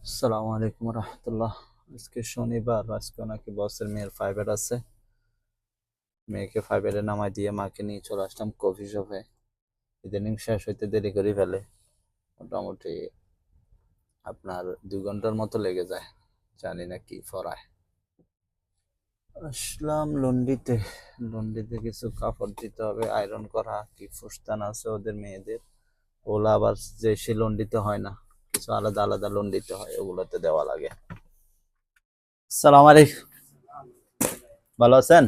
আসসালামু আলাইকুম রহমতুল্লাহ। আজকে শনিবার, আজকে নাকি বসের মেয়ের ফাইভের আছে। মেয়েকে ফাইভেরে নামাই দিয়ে মাকে নিয়ে চলে আসলাম কফি শপে। ইদানিং শেষ হইতে দেরি করে ফেলে, মোটামুটি আপনার 2 ঘন্টার মতো লেগে যায়। জানি না কি পড়ায়। আসলাম লন্ডিতে। লন্ডিতে কিছু কাপড় দিতে হবে, আয়রন করা কি ফুসতান আছে ওদের মেয়েদের। ওগুলো আবার যে সে লন্ডিতে হয় না, কিছু আলাদা আলাদা লন্ডিতে হয়, ওগুলোতে দেওয়া লাগে। সালাম আলাইকুম, ভালো আছেন?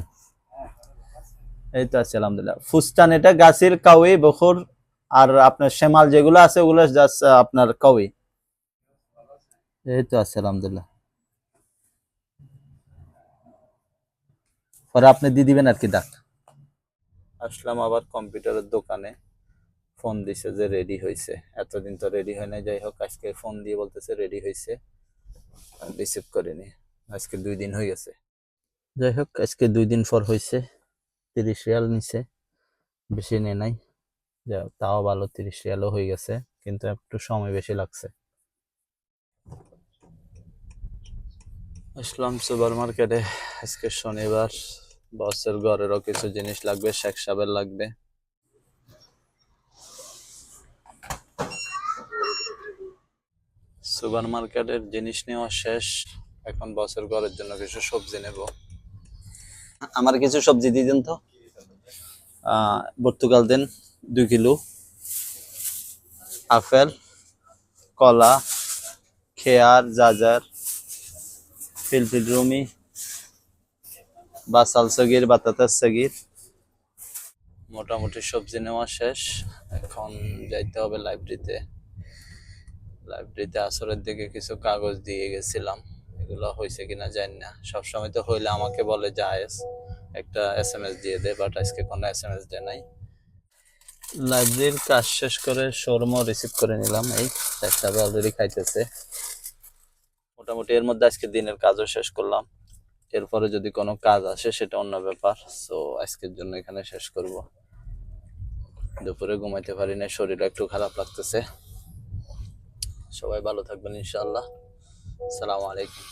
এই তো আছে আলহামদুলিল্লাহ। ফুস্টান এটা গাছের কাউই বখর, আর আপনার সেমাল যেগুলো আছে ওগুলো জাস্ট আপনার কাউই। এই তো আছে আলহামদুলিল্লাহ। পরে আপনি দিয়ে দিবেন আর কি ডাক। আসলাম আবার কম্পিউটারের দোকানে। ফোন দিছে যে রেডি হয়েছে, এতদিন তো রেডি হয় না। যাই হোক, আজকে ফোন দিয়ে বলতেছে রেডি হয়েছে, রিসিভ করিনি। আজকে 2 দিন হয়ে গেছে। যাই হোক, আজকে 2 দিন পর হয়েছে। 30 রিয়াল নিছে, বেশি নেয় নাই। যা তাও ভালো, 30 রিয়ালও হয়ে গেছে, কিন্তু একটু সময় বেশি লাগছে। আসলাম সুপার মার্কেটে। আজকে শনিবার, বসের ঘরেরও কিছু জিনিস লাগবে, শেখ সাবের লাগবে। সুপার মার্কেটের জিনিস নেওয়া শেষ। এখন বসের ঘরের জন্য কিছু সবজি নেব। আমার কিছু সবজি দিয়ে দিন তো। পর্তুগাল দেন 2 কিলো, আপেল, কলা, খেয়ার, গাজর, ফিলফিল রুমি, বাসাল সগির, বাতাতা সগির। মোটামুটি সবজি নেওয়া শেষ। এখন যাইতে হবে লাইব্রেরিতে। লাইব্রেরিতে আসরের দিকে কিছু কাগজ দিয়ে গেছিলাম, এগুলো হয়েছে কিনা জানি না। সবসময় তো হইলে আমাকে বলে জায়েজ, একটা SMS দিয়ে দেয়, বাট আজকে কোনো SMS দেয় নাই। লাইব্রেরির কাজ শেষ করে শোরুমও রিসিভ করে নিলাম। এই একটা অলরেডি খাইতেছে। মোটামুটি এর মধ্যে আজকে দিনের কাজও শেষ করলাম। এরপরে যদি কোনো কাজ আসে সেটা অন্য ব্যাপার। সো আজকের জন্য এখানে শেষ করব। দুপুরে ঘুমাইতে পারি না, শরীর একটু খারাপ লাগতেছে। সবাই ভালো থাকবেন ইনশাআল্লাহ। আসসালামু আলাইকুম।